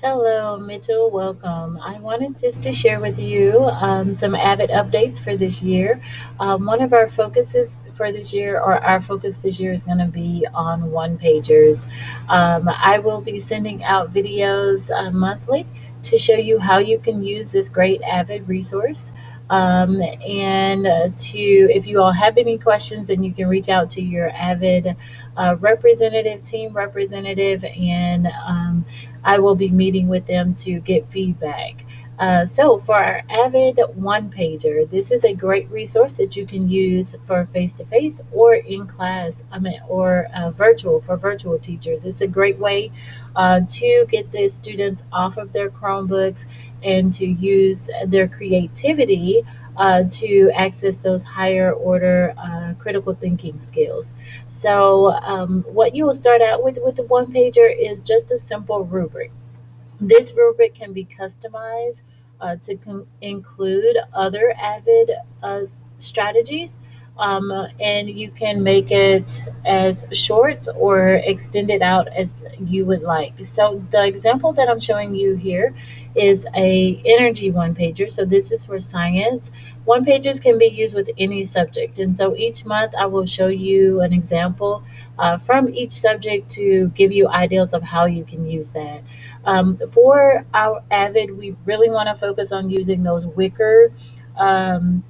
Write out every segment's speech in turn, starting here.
Hello, Mitchell. Welcome. I wanted just to share with you some AVID updates for this year. One of our focuses for this year, or our focus this year, is going to be on one pagers. I will be sending out videos monthly to show you how you can use this great AVID resource. And to, if you all have any questions, then you can reach out to your AVID representative, team representative, and I will be meeting with them to get feedback. So, for our Avid one pager, this is a great resource that you can use for face to face or in class, or virtual for virtual teachers. It's a great way to get the students off of their Chromebooks and to use their creativity to access those higher order critical thinking skills. So, what you will start out with the one pager is just a simple rubric. This rubric can be customized to include other AVID strategies, and you can make it as short or extend it out as you would like. So the example that I'm showing you here is a energy one pager. So this is for science. One pagers can be used with any subject, and so each month I will show you an example from each subject to give you ideas of how you can use that. For our Avid, we really want to focus on using um,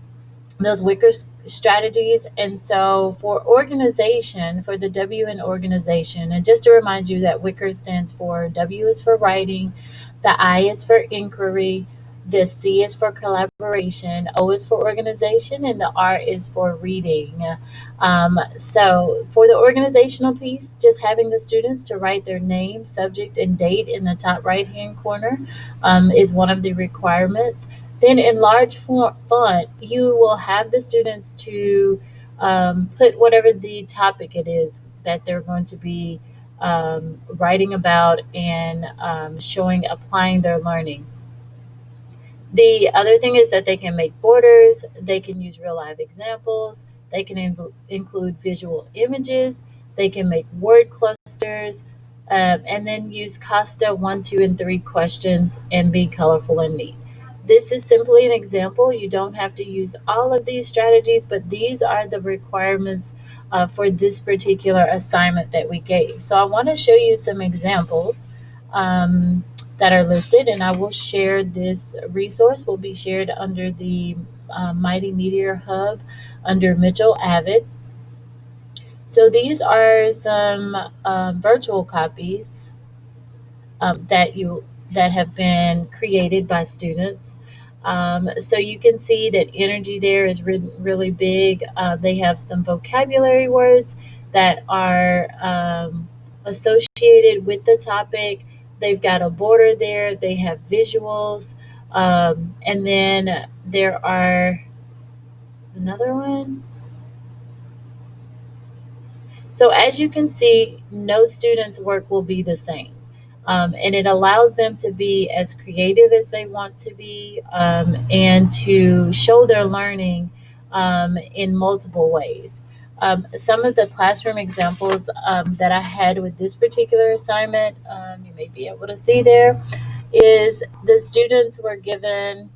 those wicker strategies. And so for organization, for the W in organization, and just to remind you that wicker stands for W is for writing, the I is for inquiry, the C is for collaboration, O is for organization, and the R is for reading. So for the organizational piece, just having the students to write their name, subject, and date in the top right hand corner is one of the requirements. Then in large font, you will have the students to put whatever the topic it is that they're going to be writing about and showing, applying their learning. The other thing is that they can make borders, they can use real life examples, they can include visual images, they can make word clusters, and then use Costa 1, 2, and 3 questions and be colorful and neat. This is simply an example. You don't have to use all of these strategies, but these are the requirements for this particular assignment that we gave. So I want to show you some examples. That are listed, and I will share this resource will be shared under the Mighty Meteor Hub under Mitchell Avid. So these are some virtual copies that have been created by students. So you can see that energy there is written really big. They have some vocabulary words that are associated with the topic. They've got a border there. They have visuals, and then there's another one. So as you can see, no student's work will be the same. And it allows them to be as creative as they want to be, and to show their learning in multiple ways. Some of the classroom examples that I had with this particular assignment, you may be able to see there, is the students were given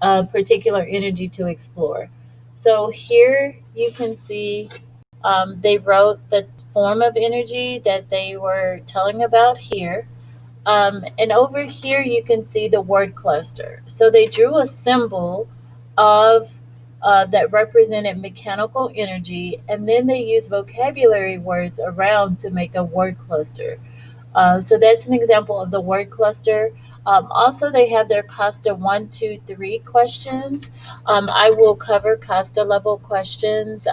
a particular energy to explore. So here you can see they wrote the form of energy that they were telling about here. And over here, you can see the word cluster. So they drew a symbol of that represented mechanical energy, and then they used vocabulary words around to make a word cluster. So that's an example of the word cluster. Also, they have their Costa 1, 2, 3 questions. I will cover Costa level questions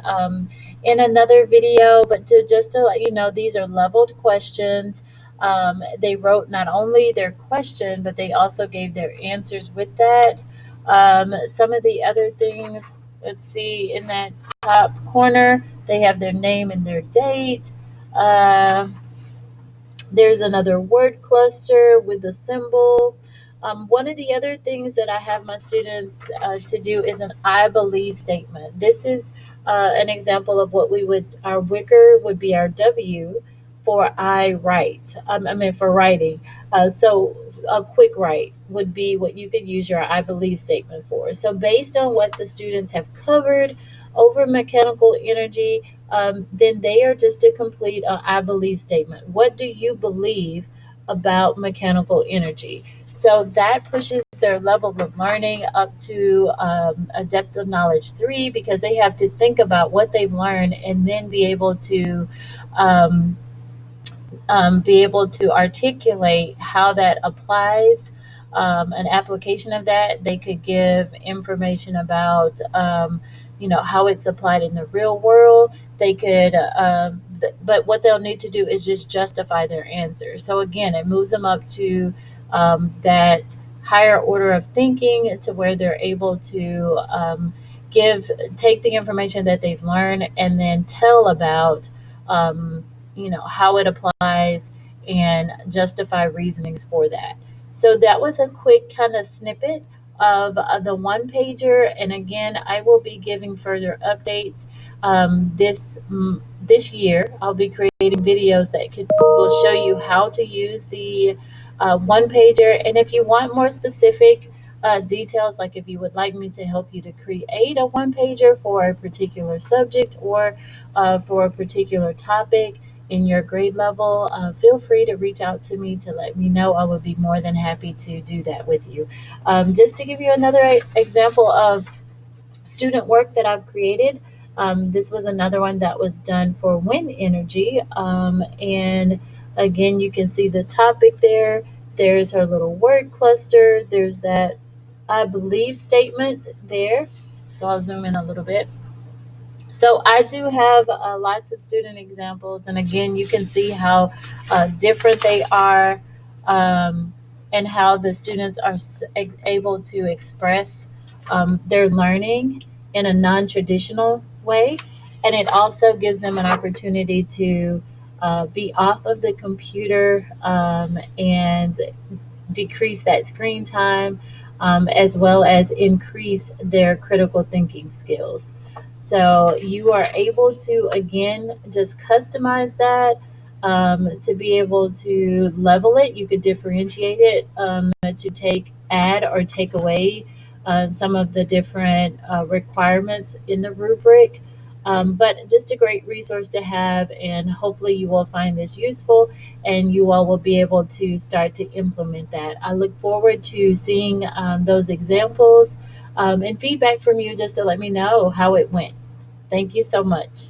in another video, but just to let you know, these are leveled questions. They wrote not only their question, but they also gave their answers with that. Some of the other things, let's see, in that top corner, they have their name and their date. There's another word cluster with a symbol. One of the other things that I have my students to do is an I believe statement. This is an example of what our wicker would be our W for I write. I mean, for writing. So a quick write would be what you could use your I believe statement for. So based on what the students have covered over mechanical energy, then they are just to complete a I believe statement. What do you believe about mechanical energy? So that pushes their level of learning up to a depth of knowledge 3, because they have to think about what they've learned and then um, be able to articulate how that applies, an application of that. They could give information about, how it's applied in the real world. They could, but what they'll need to do is just justify their answer. So again, it moves them up to that higher order of thinking, to where they're able to give take the information that they've learned and then tell about how it applies and justify reasonings for that. So that was a quick kind of snippet of the one pager. And again, I will be giving further updates this year. I'll be creating videos that will show you how to use the one pager. And if you want more specific details, like if you would like me to help you to create a one pager for a particular subject or for a particular topic in your grade level, feel free to reach out to me to let me know. I would be more than happy to do that with you. Just to give you another example of student work that I've created, this was another one that was done for wind energy. And again, you can see the topic there. There's her little word cluster. There's that I believe statement there. So I'll zoom in a little bit. So I do have lots of student examples, and again, you can see how different they are, and how the students are able to express their learning in a non-traditional way, and it also gives them an opportunity to be off of the computer and decrease that screen time, as well as increase their critical thinking skills. So you are able to, again, just customize that to be able to level it. You could differentiate it to add or take away some of the different requirements in the rubric. But just a great resource to have, and hopefully you will find this useful and you all will be able to start to implement that. I look forward to seeing those examples and feedback from you, just to let me know how it went. Thank you so much.